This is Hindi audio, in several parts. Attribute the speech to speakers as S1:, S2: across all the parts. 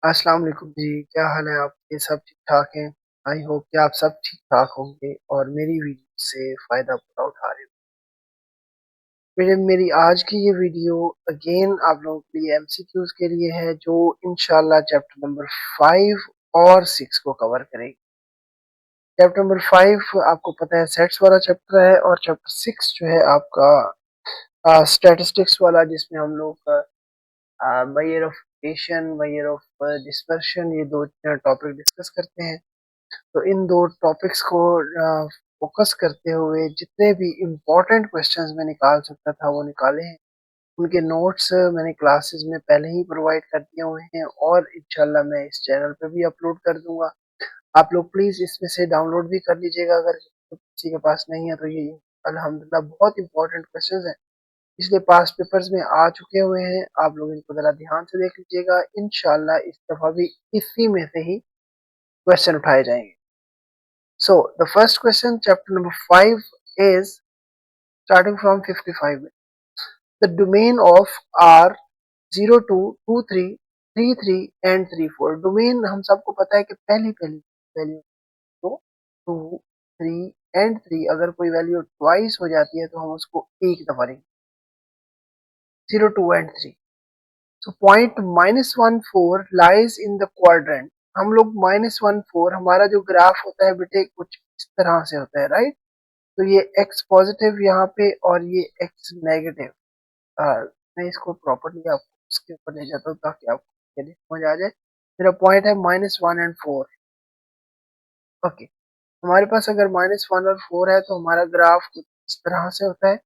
S1: अस्सलाम वालेकुम जी, क्या हाल है आपके? सब ठीक-ठाक हैं? आई होप कि आप सब ठीक-ठाक होंगे और मेरी वीडियो से फ़ायदा पूरा उठा रहे हो। मेरी आज की ये वीडियो अगेन आप लोगों के लिए एमसीक्यूज़ के लिए है जो इंशाल्लाह चैप्टर नंबर 5 और 6 को कवर करेगी। चैप्टर नंबर 5 आपको पता है सेट्स वाला चैप्टर है और चैप्टर 6 जो है आपका स्टैटिस्टिक्स वाला जिसमें हम लोग measure of rotation, measure of dispersion ये 2 टॉपिक डिस्कस करते हैं। तो इन 2 टॉपिक्स को फ़ोकस करते हुए जितने भी इम्पोर्टेंट क्वेश्चंस मैं निकाल सकता था वो निकाले हैं। उनके नोट्स मैंने क्लासेस में पहले ही प्रोवाइड कर दिए हुए हैं और इंशाल्लाह मैं इस चैनल पे भी अपलोड कर दूँगा। आप लोग प्लीज़ इसमें से डाउनलोड भी कर लीजिएगा अगर किसी के पास नहीं है तो ये अल्हम्दुलिल्लाह बहुत इम्पोर्टेंट क्वेश्चंस हैं। पिछले पास्ट पेपर्स में आ चुके हुए हैं, आप लोग इनको ज़रा ध्यान से देख लीजिएगा। इंशाल्लाह इस दफ़ा भी इसी में से ही क्वेश्चन उठाए जाएँगे। So the first question, chapter number 5 is starting from 55. The domain of R 02, 23, 33 and 34. Domain हम सबको पता है कि पहली पहली वैल्यू तो 2, 3 एंड 3 अगर कोई वैल्यू ट्वाइस हो जाती है तो हम उसको एक दफा लिखेंगे 0, 2 and 3. So point -14 lies in the quadrant. हम लोग -14 हमारा जो ग्राफ होता है बेटे कुछ इस तरह से होता है राइट. तो ये x पॉजिटिव यहाँ पे और ये x नेगेटिव. मैं इसको प्रॉपर्ली आपको इसके ऊपर ले जाता हूँ ताकि आपको जल्दी समझ आ जाए. मेरा पॉइंट है -1 एंड 4. ओके. हमारे पास अगर -1 और 4 है तो हमारा ग्राफ कुछ इस तरह से होता है.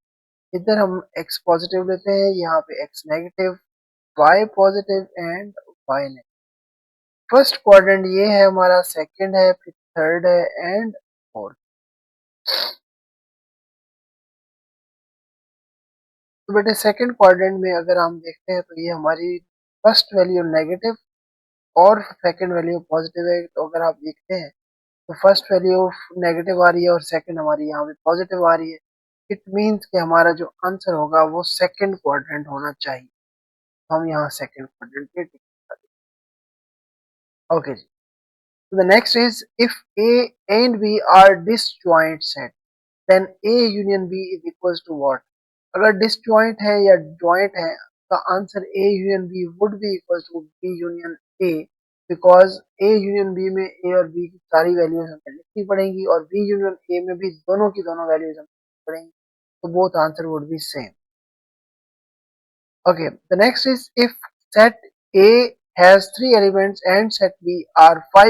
S1: इधर हम x पॉजिटिव लेते हैं, यहाँ पे x negative, y positive and y negative. First quadrant ये है हमारा, सेकंड है, फिर थर्ड है एंड फोर्थ. तो बेटे सेकंड क्वाड्रेंट में अगर हम देखते हैं तो ये हमारी फर्स्ट वैल्यू नेगेटिव और सेकंड वैल्यू पॉजिटिव है. तो अगर आप देखते हैं तो फर्स्ट वैल्यू नेगेटिव आ रही है और सेकंड हमारी यहाँ पे पॉजिटिव आ रही है. इट मीन्स कि हमारा जो आंसर होगा वो सेकंड क्वाड्रेंट होना चाहिए. तो हम यहाँ सेकंड क्वाड्रेंट पे टिक कर दें. ओके जी. So the next is if A and B are disjoint set, then A union B is equals to what? अगर disjoint है या joint है तो answer A union B would be equals to B union A because A union B में A और B की सारी वैल्यूज हमें लिखनी पड़ेंगी और B union A में भी दोनों की दोनों वैल्यूज हमें लिखनी पड़ेंगी. तो both answer would be same. Okay, the next is if set A has 3 elements and set B are 4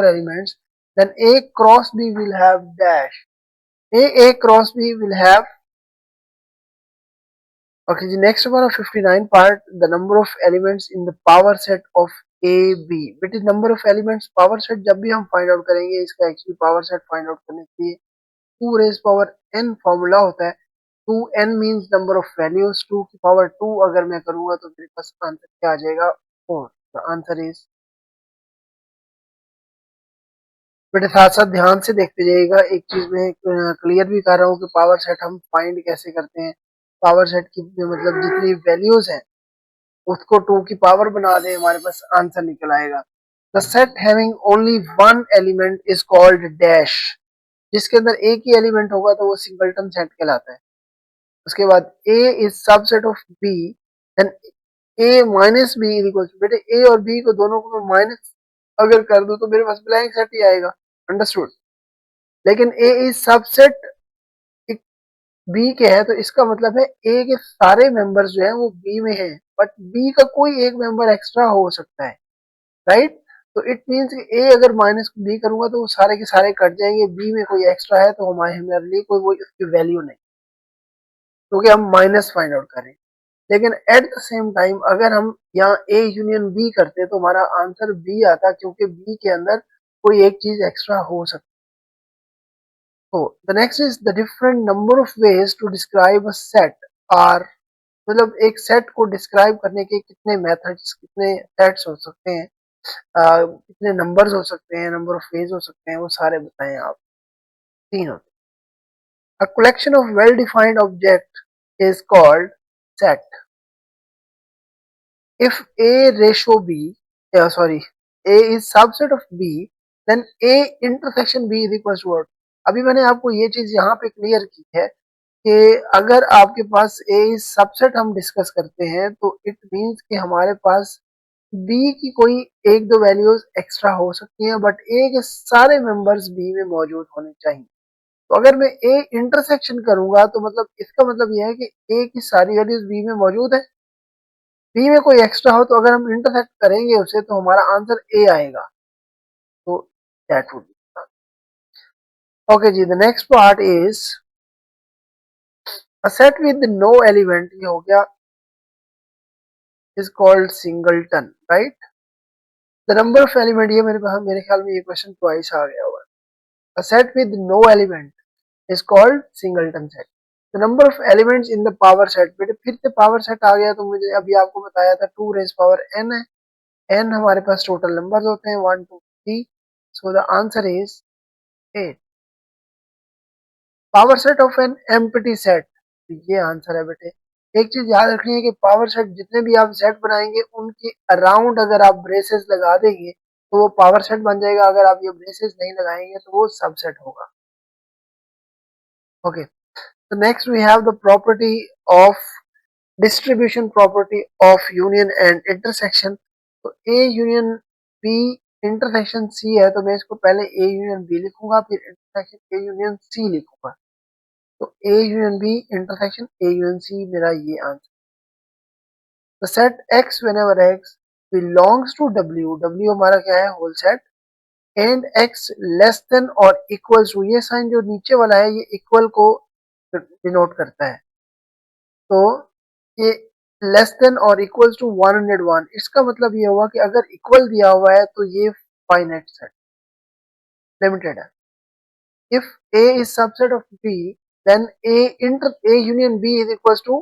S1: elements, then A cross B will have dash. A cross B will have. Okay, the next one of 59 part, the number of elements in the power set of A B. बेटे number of elements power set जब भी हम find out करेंगे इसका actually power set find out करने के लिए 2 raised power n फॉर्मूला होता है. 2n means number of values. 2 की पावर 2 अगर मैं करूंगा तो मेरे पास आंसर क्या आ जाएगा 4. The answer is. बेटे साथ साथ ध्यान से देखते जाइएगा. एक चीज मैं क्लियर भी कर रहा हूँ कि पावर सेट हम फाइंड कैसे करते हैं. पावर सेट की मतलब जितनी वैल्यूज हैं उसको 2 की पावर बना दे हमारे पास आंसर निकल आएगा. The set having only one element is called dash. जिसके अंदर एक ही एलिमेंट होगा तो वो सिंगलटन सेट कहलाता है. उसके बाद A is subset of B and A minus B equals. बेटे A और B को दोनों को मैं माइनस अगर कर दूं तो मेरे पास ब्लैंक सेट ही आएगा. अंडरस्टूड. लेकिन A इज सबसेट B के है तो इसका मतलब है A के सारे मेंबर्स जो है वो B में है बट B का कोई एक मेंबर एक्स्ट्रा हो सकता है राइट. तो इट मीन्स कि A अगर माइनस B करूंगा तो वो सारे के सारे कट जाएंगे. B में कोई एक्स्ट्रा है तो हमारे लिए कोई वो उसकी वैल्यू नहीं क्योंकि हम माइनस फाइंड आउट करें. लेकिन एट द सेम टाइम अगर हम यहाँ A यूनियन B करते तो हमारा आंसर B आता क्योंकि B के अंदर कोई एक चीज एक्स्ट्रा हो सकती. तो the next is the different number of ways to describe a set are. मतलब एक सेट को डिस्क्राइब करने के कितने मेथड्स, कितने सेट्स हो सकते हैं, कितने नंबर्स हो सकते हैं, नंबर ऑफ वेज हो सकते हैं, वो सारे बताएं आप. 3 होते हैं. A collection of well defined object is called set. If A ratio B sorry, A is subset of B, then A intersection B is equal to what? अभी मैंने आपको ये चीज यहाँ पे क्लियर की है कि अगर आपके पास A is सबसेट हम डिस्कस करते हैं तो इट मीन्स कि हमारे पास B की कोई एक दो वैल्यूज एक्स्ट्रा हो सकती हैं, बट A के सारे मेंबर्स B में मौजूद होने चाहिए। तो अगर मैं A इंटरसेक्शन करूंगा तो मतलब इसका मतलब यह है कि A की सारी वैल्यूज B में मौजूद है, बी में कोई एक्स्ट्रा हो तो अगर हम इंटरसेक्ट करेंगे उसे तो हमारा आंसर ए आएगा। तो दैट वुड बी ओके जी। The next part is a set with no element, ये हो गया, is called singleton, right. The number of element, ये मेरे ख्याल में ये क्वेश्चन ट्वाइस आ गया हुआ है। A set with no element is called singleton set. The number of elements in the power set, बेटे फिर से पावर सेट आ गया, तो मुझे अभी आपको बताया था 2 रेज पावर n है। n हमारे पास टोटल नंबर्स होते हैं 1 2 3, so the answer is 8। Power set of an empty set, ये आंसर है बेटे। एक चीज याद रखनी है कि पावर सेट जितने भी आप सेट बनाएंगे उनके अराउंड अगर आप ब्रेसेस लगा देंगे तो वो पावर सेट बन जाएगा, अगर आप ये ब्रेसेस नहीं लगाएंगे तो वो सबसेट होगा। ओके, तो next we have the property of distribution, property of union and intersection. तो A union B intersection C है, तो मैं इसको पहले ए यूनियन बी लिखूंगा, फिर इंटरसेक्शन ए यूनियन सी लिखूंगा। तो A union B intersection A union C मेरा ये answer. The set X whenever X belongs to W, W हमारा क्या है, whole set, and X less than और इक्वल टू, ये साइन जो नीचे वाला है ये इक्वल को डिनोट करता है। तो ये लेस देन और इक्वल टू 101, इसका मतलब ये हुआ कि अगर इक्वल दिया हुआ है तो ये फाइनाइट सेट लिमिटेड है। If A is subset of B then A union B is equal to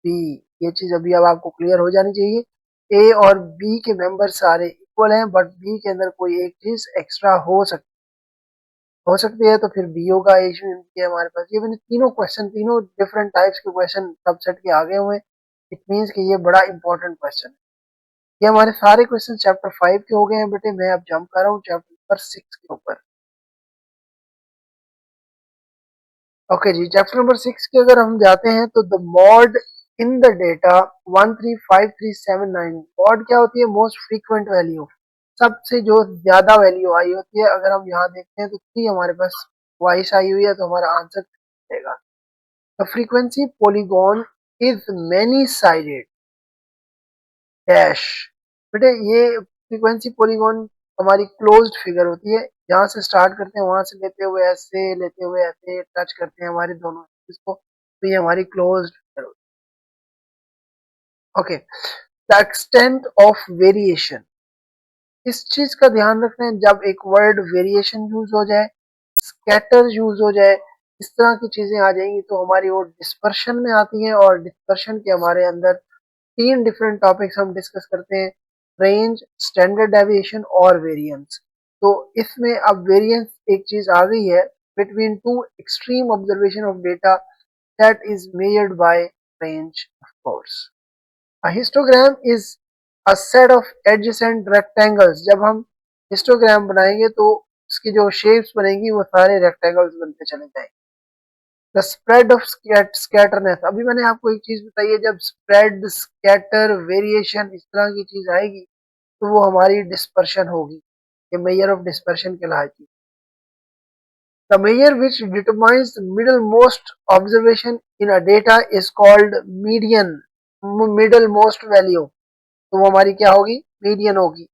S1: B. ये चीज अभी अब आपको क्लियर हो जानी चाहिए। ए और बी के मेंबर सारे इक्वल हैं, बट बी के अंदर कोई एक चीज एक्स्ट्रा हो सकती है, तो फिर बी होगा। ए यूनियन बी है हमारे पास। ये मैंने तीनों क्वेश्चन, तीनों डिफरेंट टाइप्स के क्वेश्चन सबसेट के आगे हुए। इट मीन्स कि ये बड़ा इंपॉर्टेंट क्वेश्चन है। ये हमारे सारे क्वेश्चन चैप्टर 5 के हो गए हैं बेटे। मैं अब जंप कर रहा हूँ चैप्टर नंबर 6 के ऊपर। ओके जी, चैप्टर नंबर 6 के अगर हम जाते हैं तो the mod in the data 135379, mod क्या होती है, मोस्ट फ्रीक्वेंट वैल्यू, सबसे जो ज्यादा वैल्यू आई होती है। अगर हम यहाँ देखते हैं तो 3 हमारे पास वाइस आई हुई है, तो हमारा आंसर देगा। The frequency polygon is many sided dash, बेटे ये फ्रीक्वेंसी पॉलीगॉन हमारी क्लोज्ड फिगर होती है। जहां से स्टार्ट करते हैं वहां से लेते हुए ऐसे, लेते हुए ऐसे टच करते हैं हमारे दोनों इसको, तो ये हमारी क्लोज्ड फिगर होती है। Okay, the extent of variation, इस चीज का ध्यान रखना है जब एक वर्ड वेरिएशन यूज हो जाए, स्कैटर यूज हो जाए, इस तरह की चीजें आ जाएंगी तो हमारी वो डिस्पर्शन में आती हैं। और डिस्पर्शन के हमारे अंदर 3 डिफरेंट टॉपिक्स हम डिस्कस करते हैं, रेंज, स्टैंडर्ड डेविएशन और वेरिएंस। तो इसमें अब वेरिएंस एक चीज आ गई है between two extreme observation of data that is measured by range of course. A histogram is a set of adjacent rectangles, जब हम हिस्टोग्राम बनाएंगे तो उसकी जो शेप्स बनेंगी वो सारे रेक्टेंगल्स बनते चले जाएंगे। द स्प्रेड ऑफ स्कैटरनेस, अभी मैंने आपको एक चीज बताई है, जब स्प्रेड, स्कैटर, वेरिएशन इस तरह की चीज आएगी तो वो हमारी डिस्पर्शन होगी, ये मेजर ऑफ डिस्पर्शन कहलाती है। The major which determines the middle most observation in a data is called median, middle most value, तो वो हमारी क्या होगी, मीडियन होगी।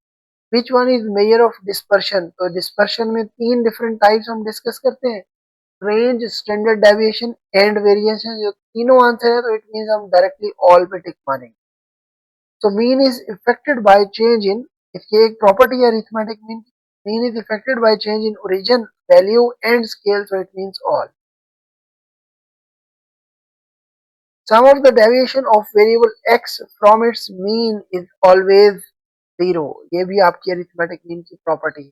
S1: Which one is measure of dispersion, तो डिस्पर्शन में 3 डिफरेंट टाइप्स हम डिस्कस करते हैं, range, standard deviation and variation. जो तीनों आंसर है तो इट मींस हम डायरेक्टली ऑल पे टिक मारेंगे। So mean is affected by change in, इसकी एक प्रॉपर्टी है arithmetic mean, mean is affected by change in origin, value and scale, so it means all. Sum of the deviation of variable x from its mean is always 0, ये भी आपकी अरिथमेटिक मीन की प्रॉपर्टी है।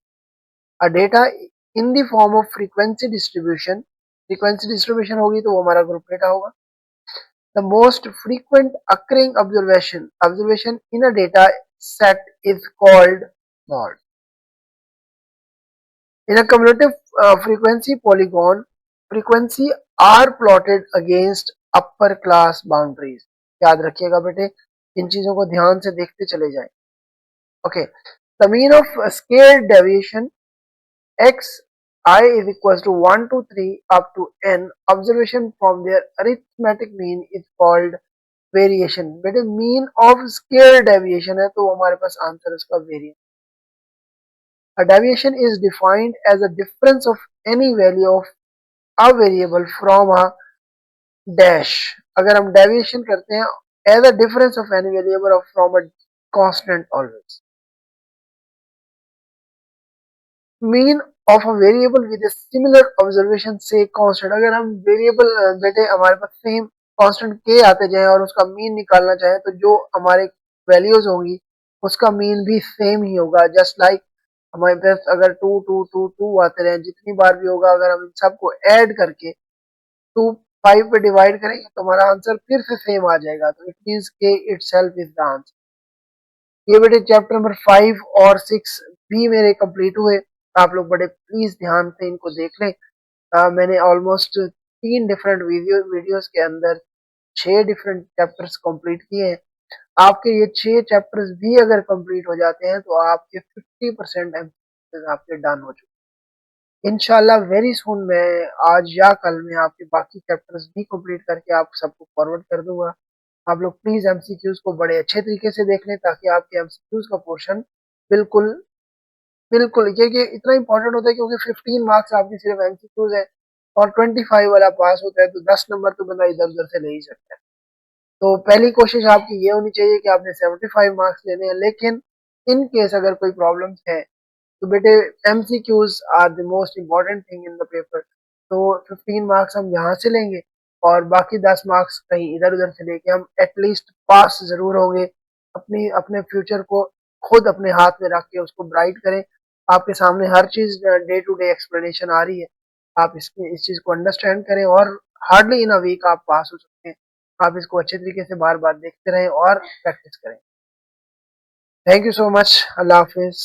S1: A data in the form of frequency distribution, frequency distribution होगी तो वो हमारा ग्रुप डेटा होगा। The most frequent occurring observation in a data set is called mod. In a cumulative frequency polygon, frequency are plotted against upper class boundaries. याद रखिएगा बेटे, इन चीजों को ध्यान से देखते चले जाएं. Okay, the mean of scale deviation x I is equals to 1 to 3 up to n observation from their arithmetic mean is called variation. बेटे मीन ऑफ स्केल डेविएशन है तो हमारे पास आंसर उसका variation. A deviation is defined as a difference of any value of a variable from a dash. अगर हम डेविएशन करते हैं as a difference of any variable of from a constant always. Mean of a variable with a similar observation say constant. अगर हम वेरिएबल बेटे हमारे पास सेम कांस्टेंट के आते जाएं और उसका मीन निकालना चाहें तो जो हमारे वैल्यूज होंगी उसका मीन भी सेम ही होगा. जस्ट लाइक हमारे पास अगर 2 2 2 2 आते रहे जितनी बार भी होगा, अगर हम इन सबको ऐड करके 2 5 पे डिवाइड करेंगे तो हमारा आंसर फिर से सेम आ जाएगा. तो इट मींस के इटसेल्फ इज द आंसर. ये बेटे चैप्टर नंबर 5 और 6 भी मेरे कंप्लीट हुए. आप लोग बड़े प्लीज ध्यान से इनको देख लें. मैंने ऑलमोस्ट 3 डिफरेंट वीडियोस के अंदर 6 डिफरेंट चैप्टर्स कंप्लीट किए हैं. आपके ये 6 चैप्टर्स भी अगर कंप्लीट हो जाते हैं तो आपके 50% एमसीक्यूज आपके डन हो चुके हैं. इंशाल्लाह वेरी सून मैं आज या कल में आपके बाकी चैप्टर्स भी कंप्लीट करके आप सबको फॉरवर्ड कर दूंगा. आप लोग प्लीज एमसीक्यूज को बड़े अच्छे तरीके से देख लें ताकि आपके एमसीक्यूज का पोर्शन बिल्कुल बिल्कुल ये इतना इंपॉर्टेंट होता है क्योंकि 15 मार्क्स आपकी सिर्फ एमसीक्यूज है और 25 वाला पास होता है तो 10 नंबर तो बंदा इधर उधर से ले ही सकता है. तो पहली कोशिश आपकी ये होनी चाहिए कि आपने 75 मार्क्स लेने हैं. लेकिन इन केस अगर कोई प्रॉब्लम्स है तो बेटे MCQs are the most important thing in the paper. तो 15 मार्क्स हम यहाँ से लेंगे और बाकी 10 मार्क्स कहीं इधर उधर से लेके हम एटलीस्ट पास जरूर होंगे. अपने फ्यूचर को खुद अपने हाथ में रख के उसको ब्राइट करें. आपके सामने हर चीज डे टू डे एक्सप्लेनेशन आ रही है. आप इस चीज को अंडरस्टैंड करें और हार्डली इन अ वीक आप पास हो सकते हैं. आप इसको अच्छे तरीके से बार बार देखते रहें और प्रैक्टिस करें. Thank you so much. Allah Hafiz.